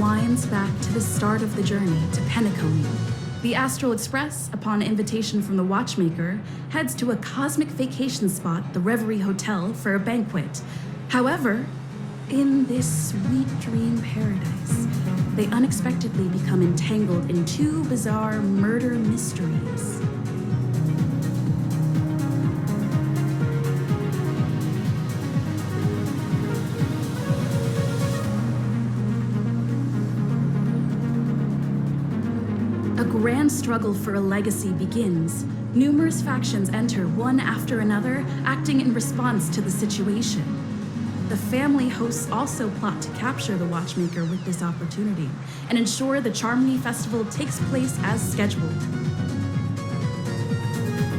winds back to the start of the journey to Penacony. The Astral Express, upon invitation from the watchmaker, heads to a cosmic vacation spot, the Reverie Hotel, for a banquet. However, in this sweet dream paradise, they unexpectedly become entangled in two bizarre murder mysteries. A grand struggle for a legacy begins. Numerous factions enter one after another, acting in response to the situation. The family hosts also plot to capture the watchmaker with this opportunity and ensure the Charmony Festival takes place as scheduled.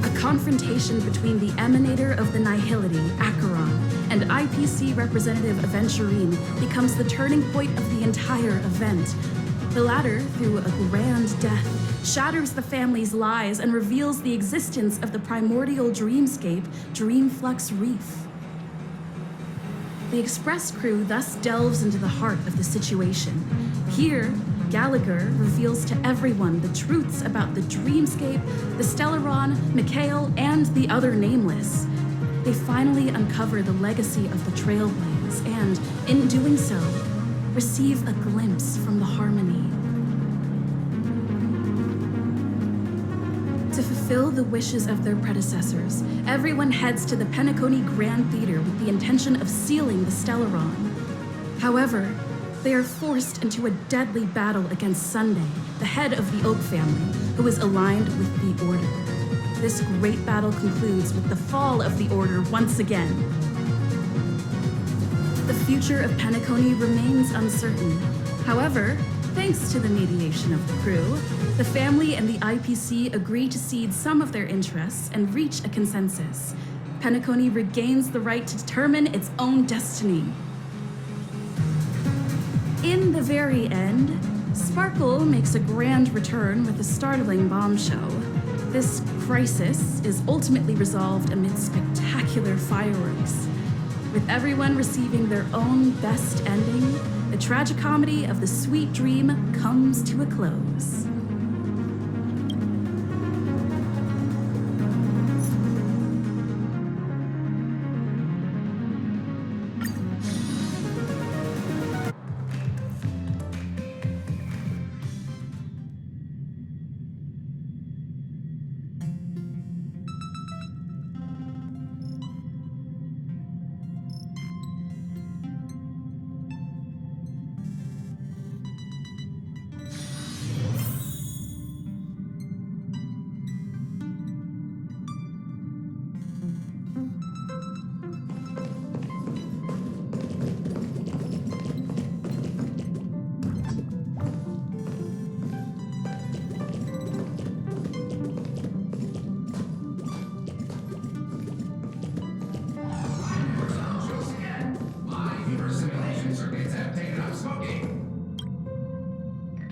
A confrontation between the emanator of the Nihility, Acheron, and IPC representative Aventurine becomes the turning point of the entire event. The latter, through a grand death, shatters the family's lies and reveals the existence of the primordial dreamscape, Dreamflux Reef. The Express crew thus delves into the heart of the situation. Here, Gallagher reveals to everyone the truths about the Dreamscape, the Stellaron, Mikhail, and the other Nameless. They finally uncover the legacy of the Trailblaze and, in doing so, receive a glimpse from the Harmony. To fulfill the wishes of their predecessors, everyone heads to the Penacony Grand Theater with the intention of sealing the Stellaron. However, they are forced into a deadly battle against Sunday, the head of the Oak family, who is aligned with the Order. This great battle concludes with the fall of the Order once again. The future of Penacony remains uncertain. However, thanks to the mediation of the crew, the family and the IPC agree to cede some of their interests and reach a consensus. Penacony regains the right to determine its own destiny. In the very end, Sparkle makes a grand return with a startling bombshell. This crisis is ultimately resolved amid spectacular fireworks. With everyone receiving their own best ending, the tragicomedy of the sweet dream comes to a close.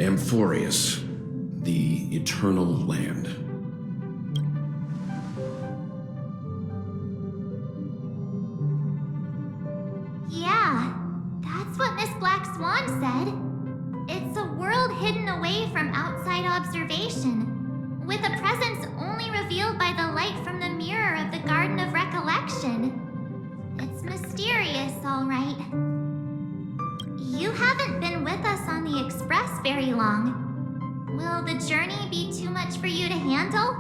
Amphorius, the Eternal Land. Yeah, that's what Miss Black Swan said. It's a world hidden away from outside observation, with a presence only revealed by the light from the mirror of the Garden of Recollection. It's mysterious, all right. You haven't been with us on the Express very long. Will the journey be too much for you to handle?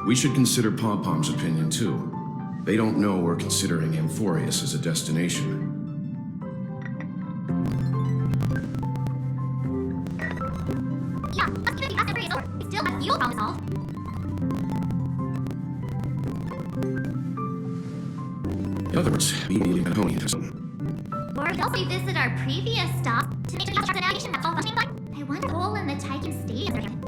We should consider Pom-Pom's opinion, too. They don't know we're considering Amphorius as a destination. Yeah, let's give it the Astral Express. It's still a fuel problem to solve. In other words, we need Penacony to some. Or we also revisit our previous stop to make sure the navigation maps all functioning fine. I wonder the hole in the Titan Stadium.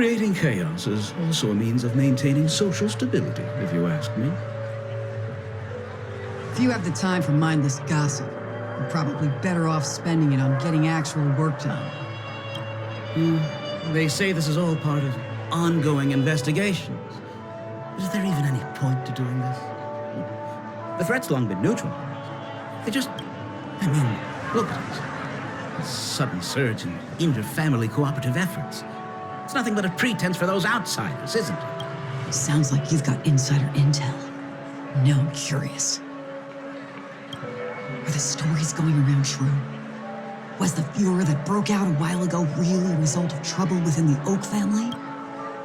Creating chaos is also a means of maintaining social stability, if you ask me. If you have the time for mindless gossip, you're probably better off spending it on getting actual work done. They say this is all part of ongoing investigations. Is there even any point to doing this? The threat's long been neutralized. They just... look at this. A sudden surge in inter-family cooperative efforts. It's nothing but a pretense for those outsiders, isn't it? Sounds like you've got insider intel. Now I'm curious. Are the stories going around true? Was the furor that broke out a while ago really a result of trouble within the Oak family?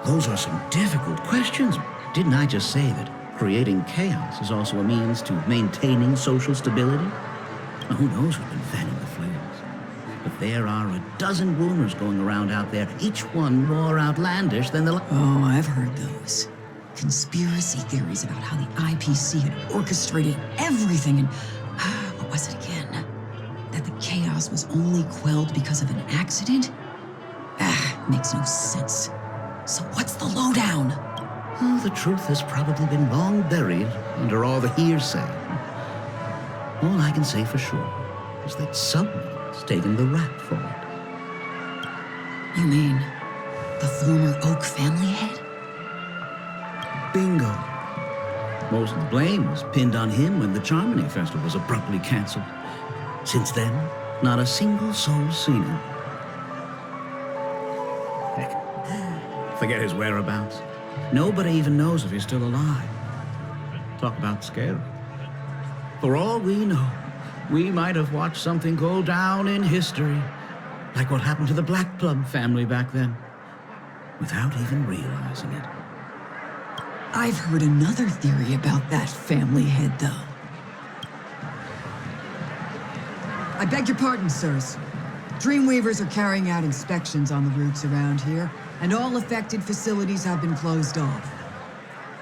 Those are some difficult questions. Didn't I just say that creating chaos is also a means to maintaining social stability? Now, who knows who's been fanning the flames? But there are a dozen rumors going around out there, each one more outlandish than the Oh, I've heard those. Conspiracy theories about how the IPC had orchestrated everything and... what was it again? That the chaos was only quelled because of an accident? Makes no sense. So what's the lowdown? Oh, the truth has probably been long buried under all the hearsay. All I can say for sure is that someone's taken the rap for it. You mean the former Oak family head? Bingo. Most of the blame was pinned on him when the Charmony Festival was abruptly cancelled. Since then, not a single soul's seen him. Heck, forget his whereabouts. Nobody even knows if he's still alive. Talk about scary. For all we know, we might have watched something go down in history, like what happened to the Black Plum family back then, without even realizing it. I've heard another theory about that family head, though. I beg your pardon, sirs. Dreamweavers are carrying out inspections on the routes around here, and all affected facilities have been closed off.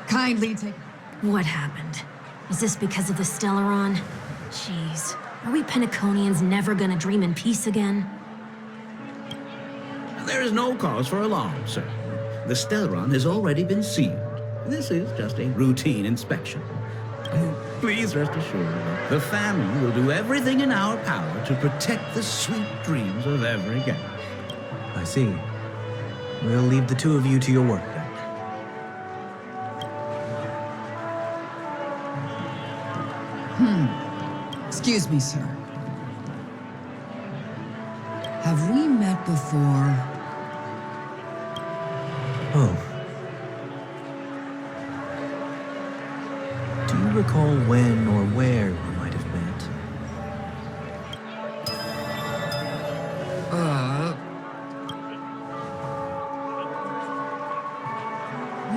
Kindly take... What happened? Is this because of the Stellaron? Jeez, are we Penaconians never gonna dream in peace again? There is no cause for alarm, sir. The Stellaron has already been sealed. This is just a routine inspection. Please rest assured that the family will do everything in our power to protect the sweet dreams of every guest. I see. We'll leave the two of you to your work then. Excuse me, sir. Have we met before? Oh. Do you recall when or where we might have met?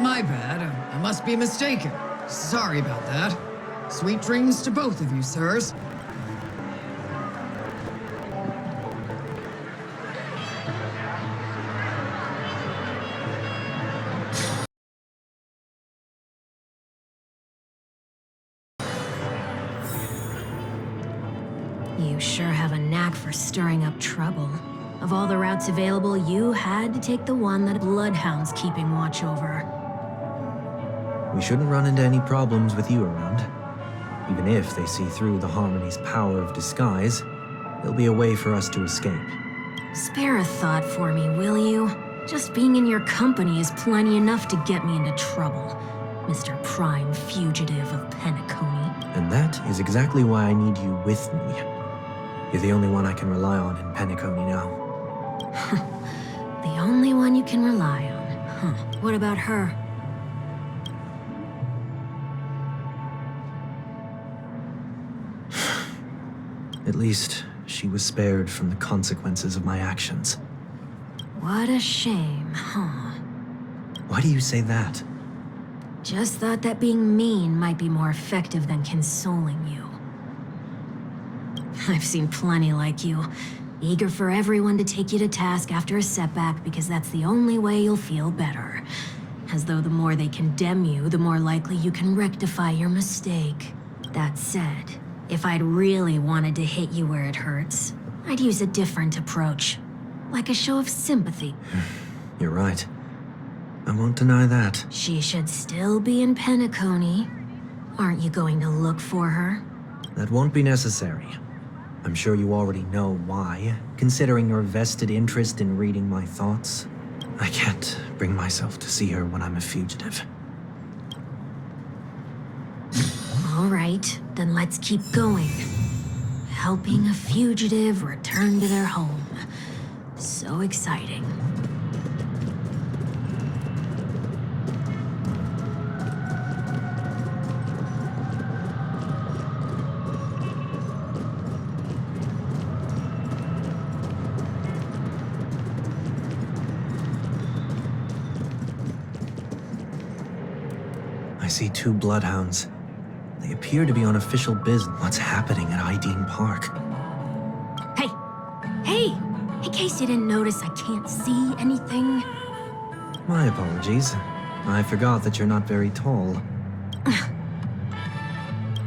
My bad. I must be mistaken. Sorry about that. Sweet dreams to both of you, sirs. You sure have a knack for stirring up trouble. Of all the routes available, you had to take the one that Bloodhound's keeping watch over. We shouldn't run into any problems with you around. Even if they see through the Harmony's power of disguise, there'll be a way for us to escape. Spare a thought for me, will you? Just being in your company is plenty enough to get me into trouble, Mr. Prime Fugitive of Penacony. And that is exactly why I need you with me. You're the only one I can rely on in Penacony now. The only one you can rely on. Huh. What about her? At least, she was spared from the consequences of my actions. What a shame, huh? Why do you say that? Just thought that being mean might be more effective than consoling you. I've seen plenty like you, eager for everyone to take you to task after a setback because that's the only way you'll feel better. As though the more they condemn you, the more likely you can rectify your mistake. That said, if I'd really wanted to hit you where it hurts, I'd use a different approach. Like a show of sympathy. You're right. I won't deny that. She should still be in Penacony. Aren't you going to look for her? That won't be necessary. I'm sure you already know why, considering your vested interest in reading my thoughts. I can't bring myself to see her when I'm a fugitive. All right, then let's keep going. Helping a fugitive return to their home. So exciting. I see 2 bloodhounds. They appear to be on official business. What's happening at Ideen Park? Hey! Hey! In case you didn't notice, I can't see anything. My apologies. I forgot that you're not very tall.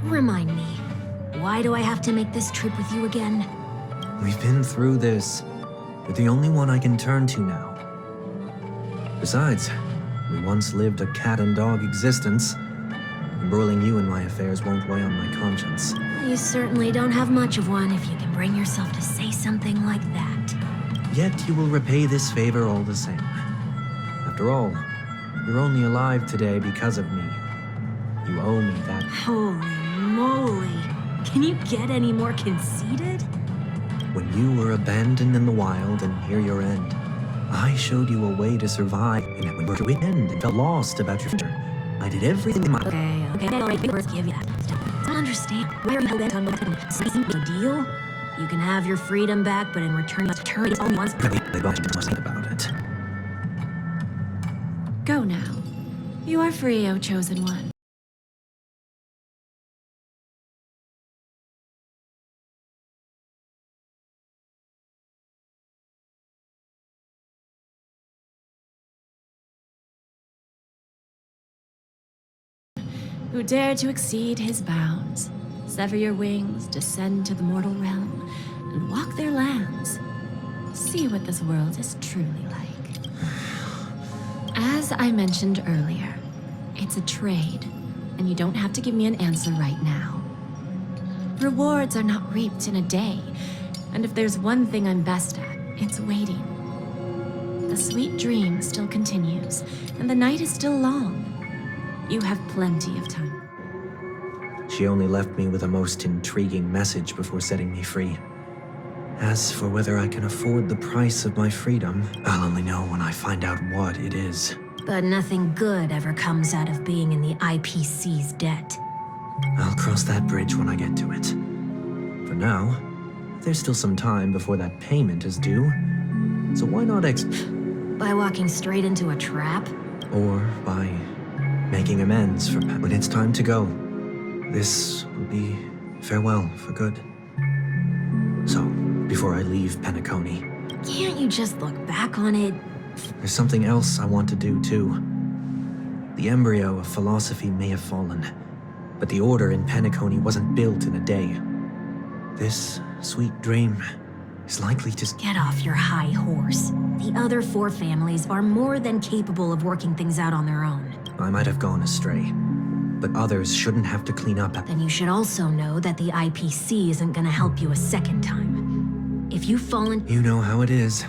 Remind me, why do I have to make this trip with you again? We've been through this. You're the only one I can turn to now. Besides, we once lived a cat-and-dog existence. Embroiling you in my affairs won't weigh on my conscience. You certainly don't have much of one if you can bring yourself to say something like that. Yet you will repay this favor all the same. After all, you're only alive today because of me. You owe me that. Holy moly! Can you get any more conceited? When you were abandoned in the wild and near your end, I showed you a way to survive, and when you were at end and felt lost about your future, I did everything in my... Okay, all right, let's give you that. I don't understand. Why are you bent on something big deal? You can have your freedom back, but in return, you must turn it all once. They must think about it. Go now. You are free, O Chosen One. Who dare to exceed his bounds, sever your wings, descend to the mortal realm, and walk their lands. See what this world is truly like. As I mentioned earlier, it's a trade, and you don't have to give me an answer right now. Rewards are not reaped in a day, and if there's one thing I'm best at, it's waiting. The sweet dream still continues, and the night is still long. You have plenty of time. She only left me with a most intriguing message before setting me free. As for whether I can afford the price of my freedom, I'll only know when I find out what it is. But nothing good ever comes out of being in the IPC's debt. I'll cross that bridge when I get to it. For now, there's still some time before that payment is due. So why not By walking straight into a trap? or by making amends for when it's time to go. This will be farewell for good. So, before I leave Penacony, Can't you just look back on it? there's something else I want to do too. The embryo of philosophy may have fallen, but the order in Penacony wasn't built in a day. This sweet dream is likely to... Get off your high horse. The other 4 families are more than capable of working things out on their own. I might have gone astray, but others shouldn't have to clean up. Then you should also know that the IPC isn't gonna help you a second time. If you've fallen... You know how it is.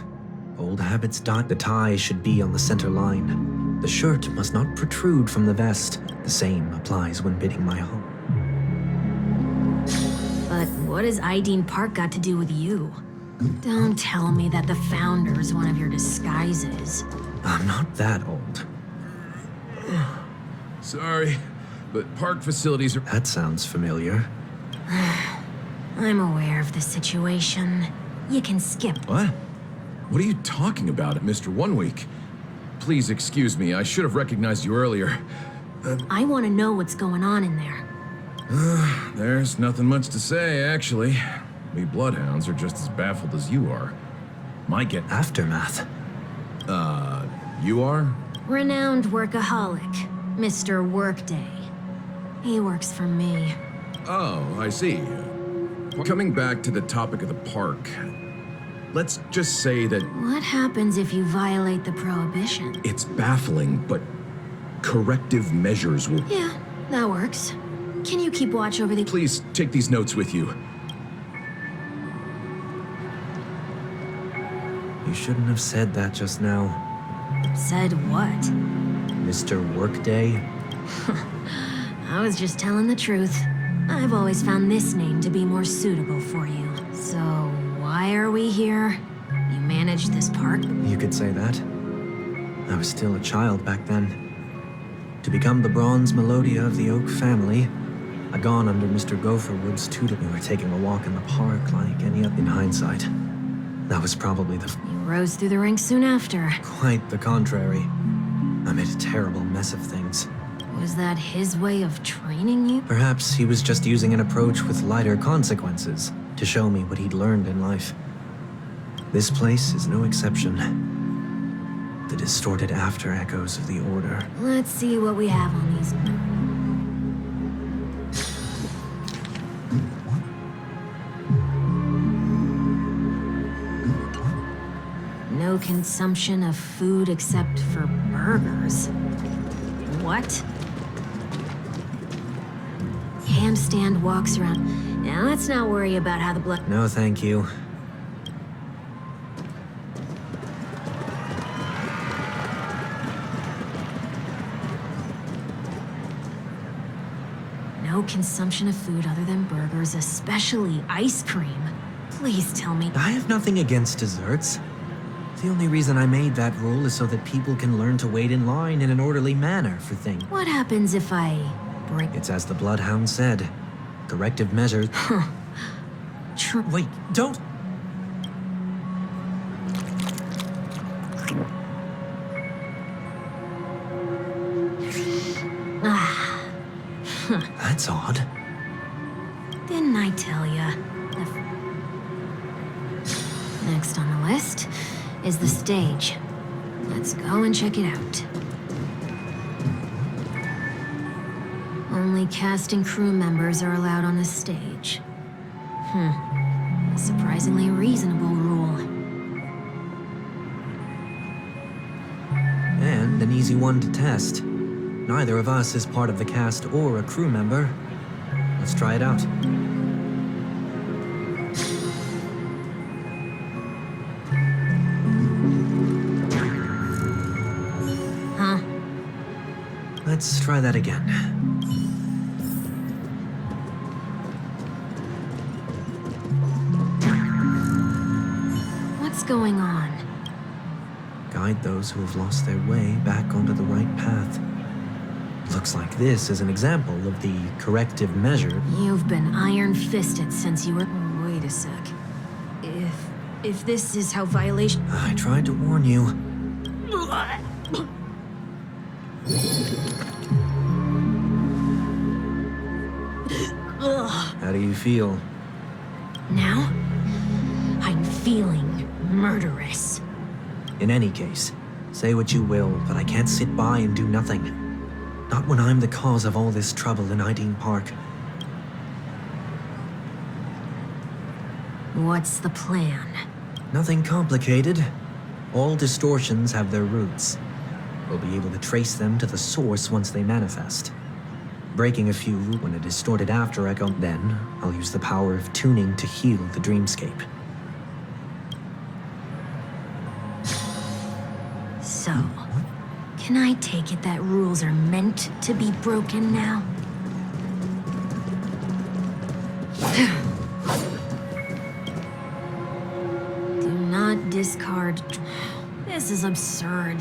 Old habits die. The tie should be on the center line. The shirt must not protrude from the vest. The same applies when bidding my home. But what has Ideen Park got to do with you? Don't tell me that the Founder's one of your disguises. I'm not that old. Sorry, but park facilities are... That sounds familiar. I'm aware of the situation. You can skip. What? What are you talking about, Mr. One Week? Please excuse me, I should have recognized you earlier. I want to know what's going on in there. There's nothing much to say, actually. We bloodhounds are just as baffled as you are. Might get... Aftermath. You are? Renowned workaholic, Mr. Workday. He works for me. Oh, I see. Coming back to the topic of the park, let's just say that What happens if you violate the prohibition? it's baffling, but corrective measures will... Yeah, that works. Can you keep watch over the... Please take these notes with you. You shouldn't have said that just now. Said what? Mr. Workday? I was just telling the truth. I've always found this name to be more suitable for you. So, why are we here? You managed this park? You could say that. I was still a child back then. To become the bronze Melodia of the Oak family, I'd gone under Mr. Gopherwood's tutor. We were taking a walk in the park like any other. In hindsight, that was probably You rose through the ranks soon after. quite the contrary. I made a terrible mess of things. Was that his way of training you? Perhaps he was just using an approach with lighter consequences to show me what he'd learned in life. This place is no exception. The distorted after echoes of the Order. Let's see what we have on these. No consumption of food except for burgers. What? Handstand walks around. Now let's not worry about how the blood... No, thank you. No consumption of food other than burgers, especially ice cream. Please tell me. I have nothing against desserts. The only reason I made that rule is so that people can learn to wait in line in an orderly manner for things. What happens if I break... It's as the Bloodhound said. Corrective measures. Wait, don't! Ah, That's odd. didn't I tell ya? Next on the list is the stage. Let's go and check it out. Only cast and crew members are allowed on the stage. A surprisingly reasonable rule. And an easy one to test. Neither of us is part of the cast or a crew member. Let's try it out. Huh? Let's try that again. What's going on? Guide those who have lost their way back onto the right path. Looks like this is an example of the corrective measure. You've been iron-fisted since you were... Wait a sec. If this is how violation... I tried to warn you. How do you feel? Now, I'm feeling murderous. In any case, say what you will, but I can't sit by and do nothing. Not when I'm the cause of all this trouble in Ideen Park. What's the plan? Nothing complicated. All distortions have their roots. We'll be able to trace them to the source once they manifest. Breaking a few when a distorted after echo, then I'll use the power of tuning to heal the dreamscape. So, can I take it that rules are meant to be broken now? Do not discard... This is absurd.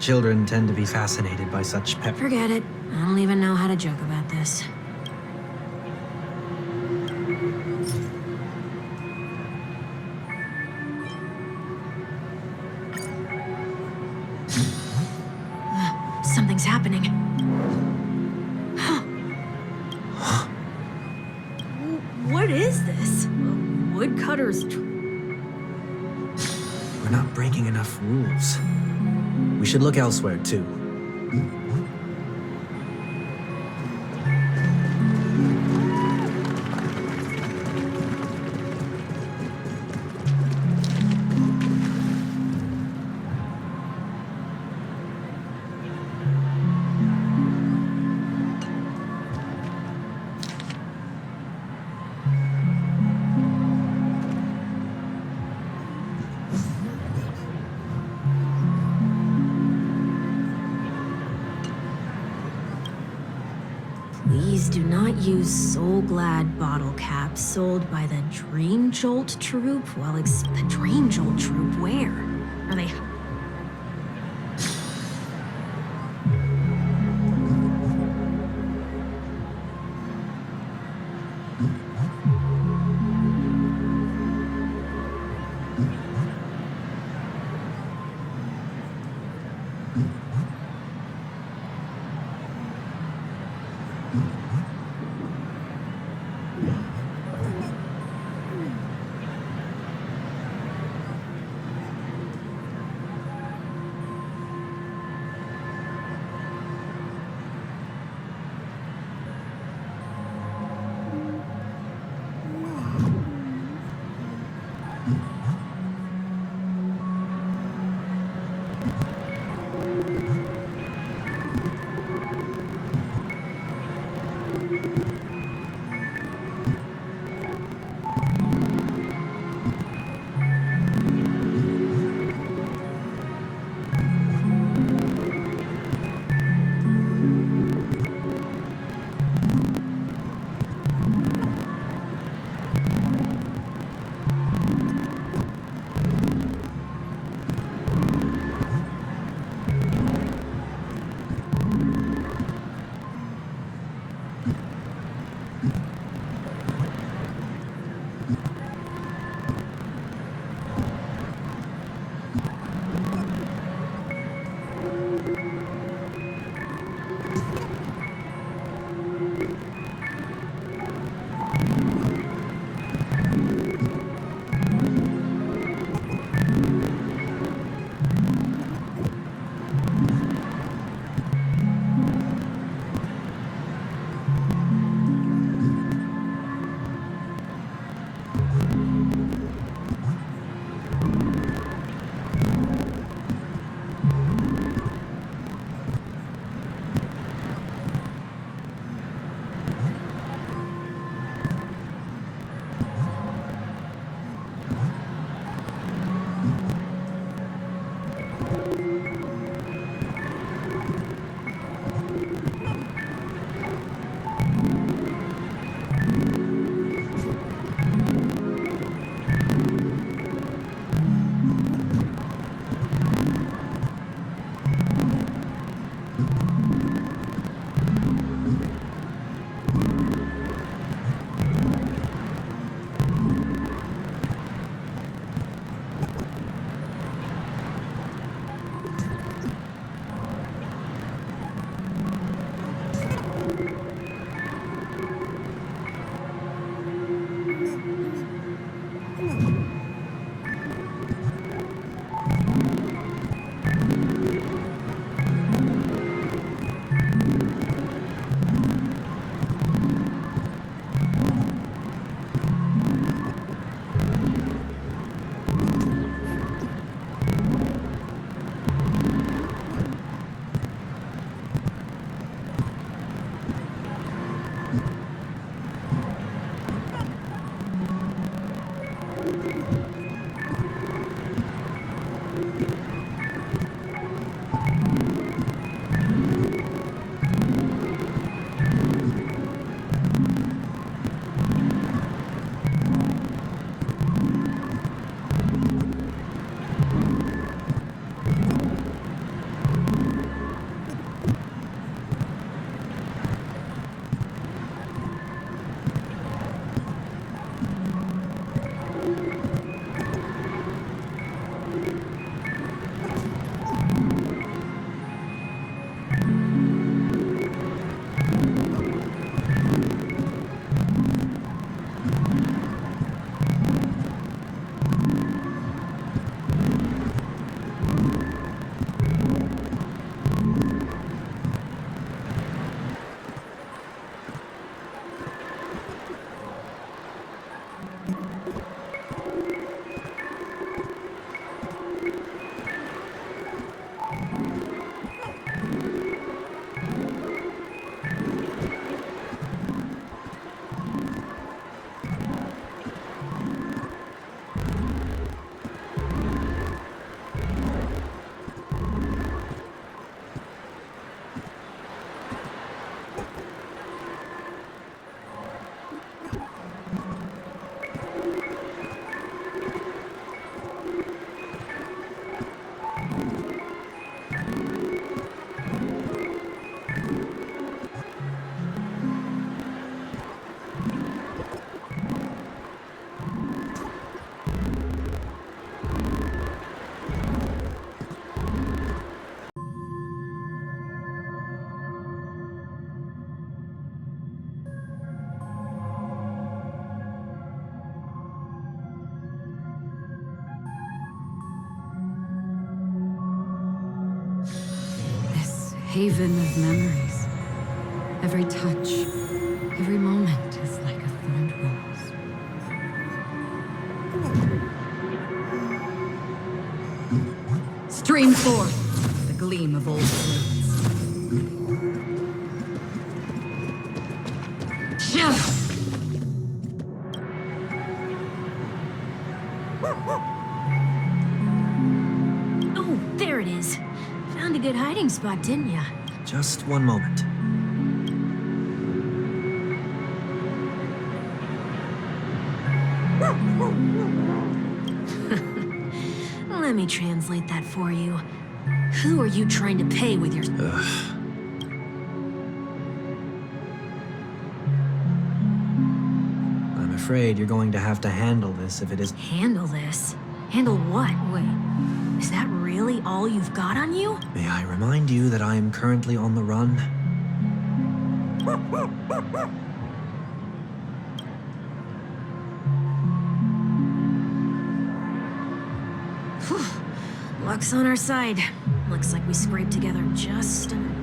Children tend to be fascinated by such Forget it. I don't even know how to joke about this. Something's happening. What is this? A woodcutter's... We're not breaking enough rules. We should look elsewhere, too. Please do not use Soul Glad bottle caps sold by the Dream Jolt Troop while the Dream Jolt Troop where? Are they... haven of memories. Every touch, every moment is like a thorned rose. Stream forth the gleam of old worlds. Oh, there it is. Found a good hiding spot, didn't ya? Just one moment. Let me translate that for you. Who are you trying to pay with your... I'm afraid you're going to have to handle this if it is... Handle this? Handle what? Wait, is that really all you've got on you? May I remind you that I am currently on the run? Luck's on our side. Looks like we scraped together just enough.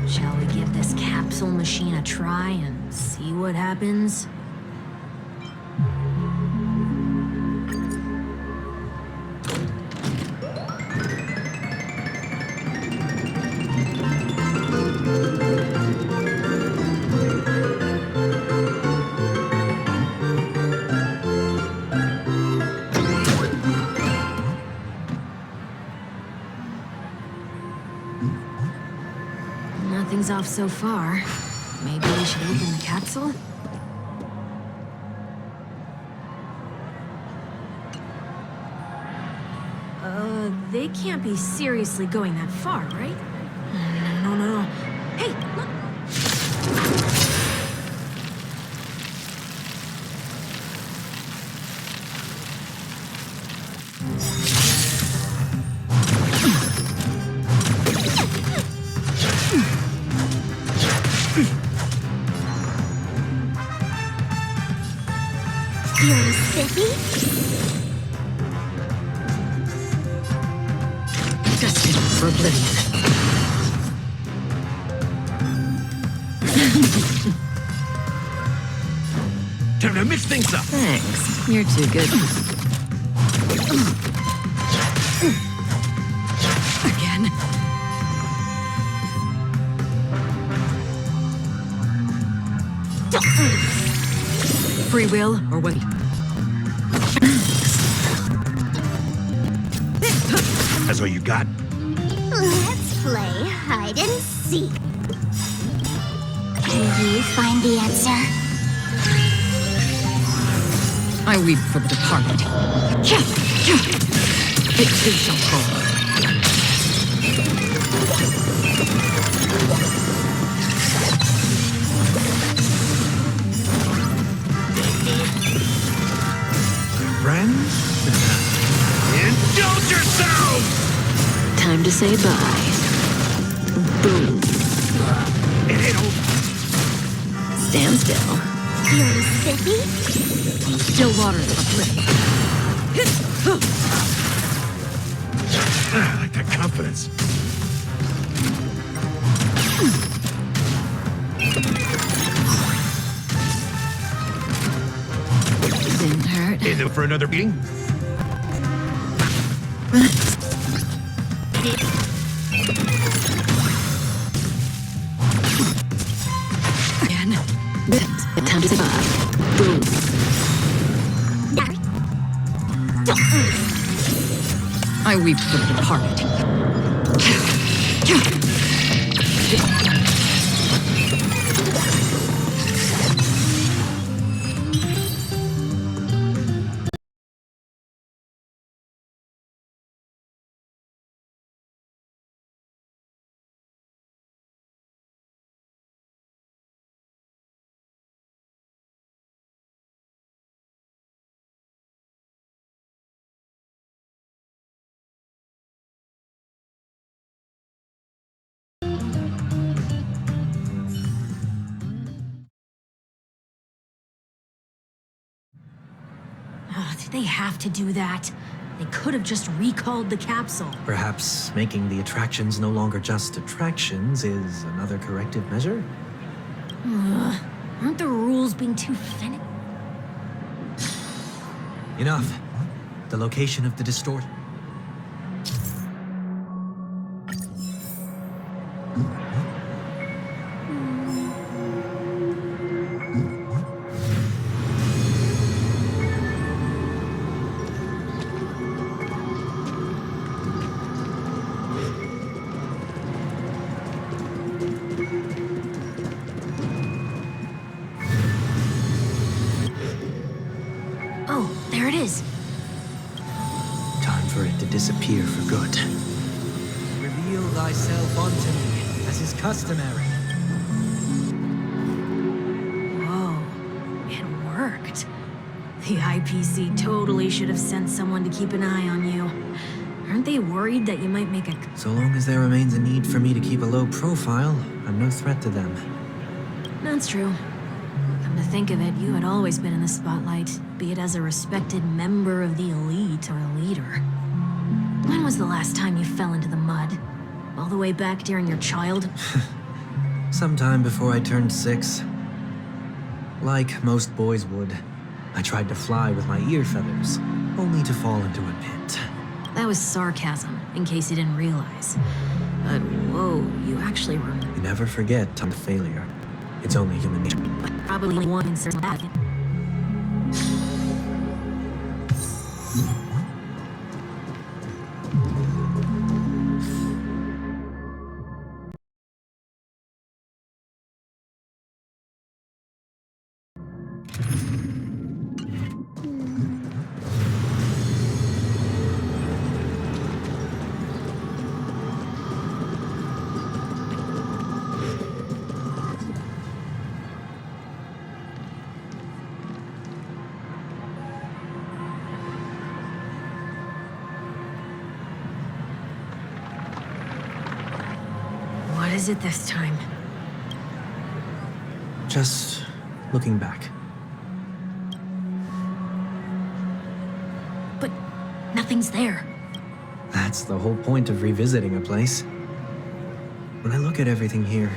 Shall we give this capsule machine a try and see what happens? Nothing's off so far. Maybe we should open the capsule? They can't be seriously going that far, right? No. Hey, look! Feeling spiffy? Destined for oblivion. Time to mix things up. Thanks. You're too good. Again. Free will or what? That's all you got? Let's play hide and seek. Can you find the answer? I weep for the departed. It too shall fall. Friends? Indulge yourselves! Time to say bye. Boom. It ain't over. Stand still. Feeling spiffy? Still waters of oblivion. I like that confidence. Didn't hurt. In for another beating? Again. Time to say bye. Boom. I weep for the departed. Did they have to do that? They could have just recalled the capsule. Perhaps making the attractions no longer just attractions is another corrective measure? Aren't the rules being too finicky? Enough. The location of the distort. Oh, there it is. Time for it to disappear for good. Reveal thyself unto me, as is customary. Whoa, it worked. The IPC totally should have sent someone to keep an eye on you. Aren't they worried that you might make a... So long as there remains a need for me to keep a low profile, I'm no threat to them. That's true. Come to think of it, you had always been in the spotlight, be it as a respected member of the elite or a leader. When was the last time you fell into the mud? All the way back during your child? Sometime before I turned 6. Like most boys would, I tried to fly with my ear feathers, only to fall into a pit. That was sarcasm, in case you didn't realize. But whoa, you actually remember. You never forget on the failure. It's only human nature. Probably one in certain that. What is it this time? Just looking back. But nothing's there. That's the whole point of revisiting a place. When I look at everything here,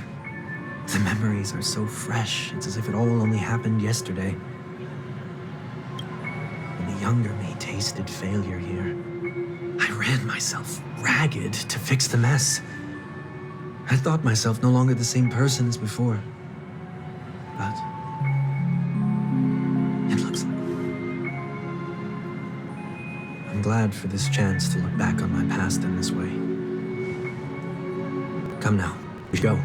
the memories are so fresh. It's as if it all only happened yesterday. When the younger me tasted failure here, I ran myself ragged to fix the mess. I thought myself no longer the same person as before. But it looks like... I'm glad for this chance to look back on my past in this way. Come now, we go.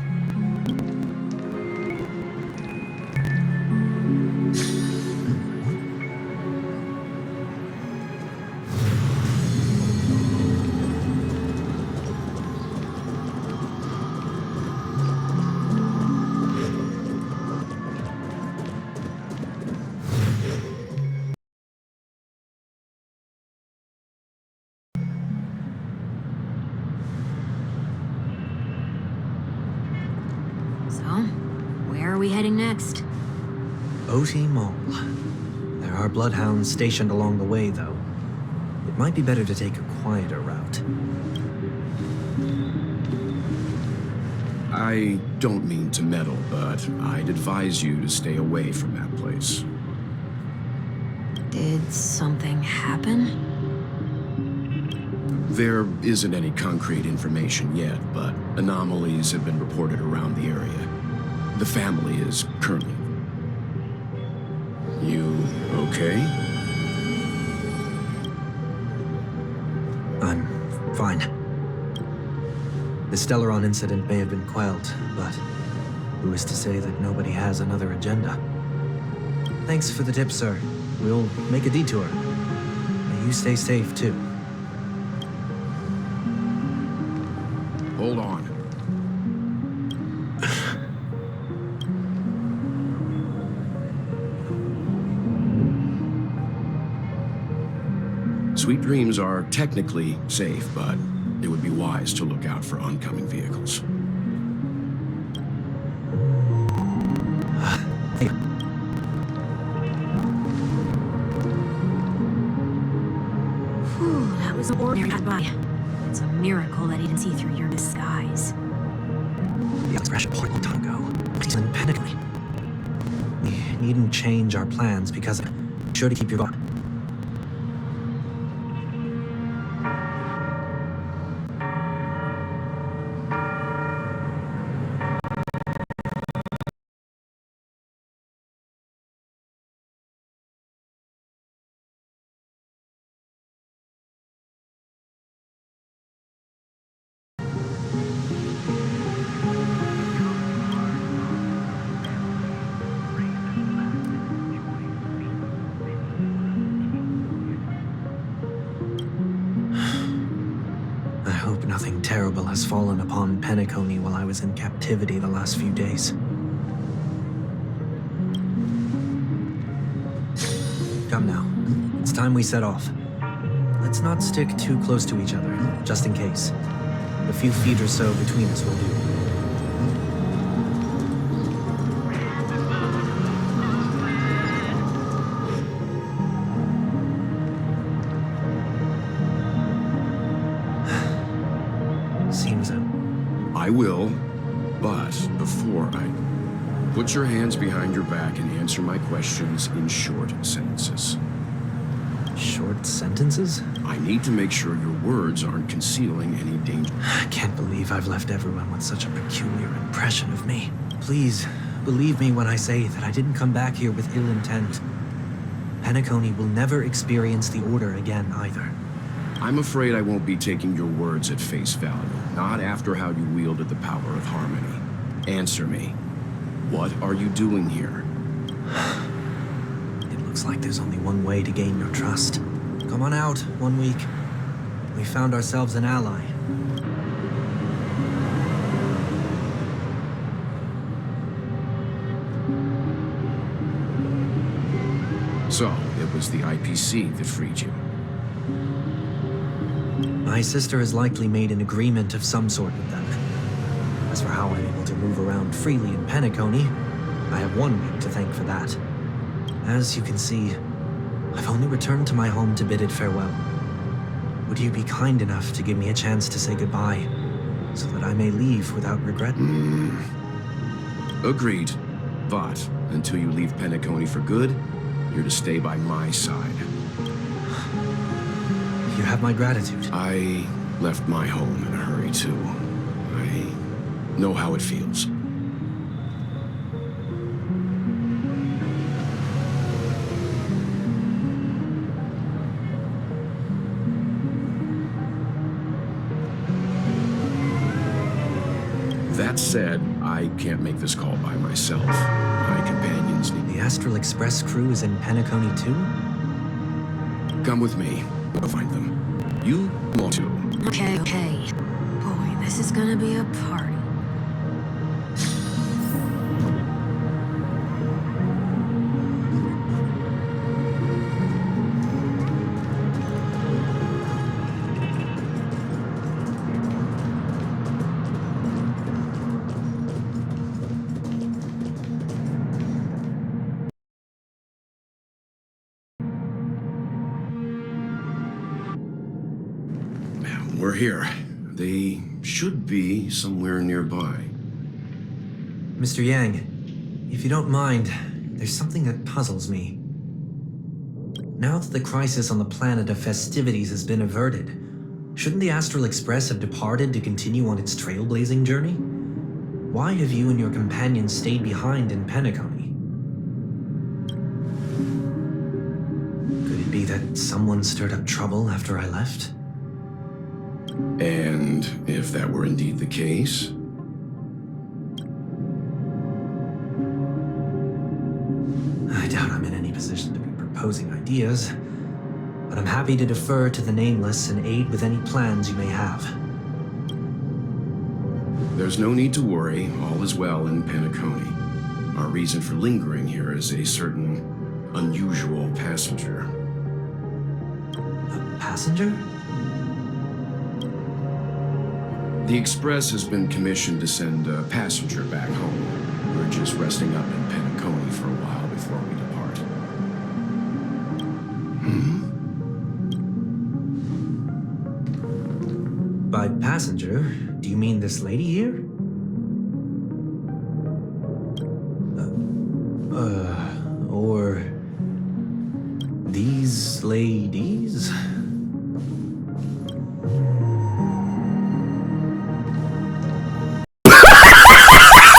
Where are we heading next? OT Mall. There are bloodhounds stationed along the way, though. It might be better to take a quieter route. I don't mean to meddle, but I'd advise you to stay away from that place. Did something happen? There isn't any concrete information yet, but anomalies have been reported around the area. The family is currently... You okay? I'm fine. The Stellaron incident may have been quelled, but who is to say that nobody has another agenda? Thanks for the tip, sir. We'll make a detour. May you stay safe, too. Hold on. Sweet Dreams are technically safe, but it would be wise to look out for oncoming vehicles. was no ordinary by. It's a miracle that he didn't see through your disguise. The expression a long time ago. He's in Penacony. We needn't change our plans because I'm sure to keep your guard. Nothing terrible has fallen upon Penacony while I was in captivity the last few days. Come now. It's time we set off. Let's not stick too close to each other, just in case. A few feet or so between us will do. I will, but before put your hands behind your back and answer my questions in short sentences. Short sentences? I need to make sure your words aren't concealing any danger. I can't believe I've left everyone with such a peculiar impression of me. Please, believe me when I say that I didn't come back here with ill intent. Penacony will never experience the Order again either. I'm afraid I won't be taking your words at face value, not after how you wielded the power of harmony. Answer me. What are you doing here? It looks like there's only one way to gain your trust. Come on out, 1 week. We found ourselves an ally. So, it was the IPC that freed you. My sister has likely made an agreement of some sort with them. As for how I'm able to move around freely in Penacony, I have 1 week to thank for that. As you can see, I've only returned to my home to bid it farewell. Would you be kind enough to give me a chance to say goodbye, so that I may leave without regret? Agreed. But until you leave Penacony for good, you're to stay by my side. You have my gratitude. I left my home in a hurry, too. I know how it feels. That said, I can't make this call by myself. My companions need... The Astral Express crew is in Penacony too? Come with me. We'll find them. You want to. Okay. Boy, this is gonna be a party. We're here. They should be somewhere nearby. Mr. Yang, if you don't mind, there's something that puzzles me. Now that the crisis on the planet of festivities has been averted, shouldn't the Astral Express have departed to continue on its trailblazing journey? Why have you and your companions stayed behind in Penacony? Could it be that someone stirred up trouble after I left? And if that were indeed the case? I doubt I'm in any position to be proposing ideas, but I'm happy to defer to the Nameless and aid with any plans you may have. There's no need to worry. All is well in Penacony. Our reason for lingering here is a certain unusual passenger. A passenger? The Express has been commissioned to send a passenger back home. We're just resting up in Penacony for a while before we depart. By passenger, do you mean this lady here? Or these ladies?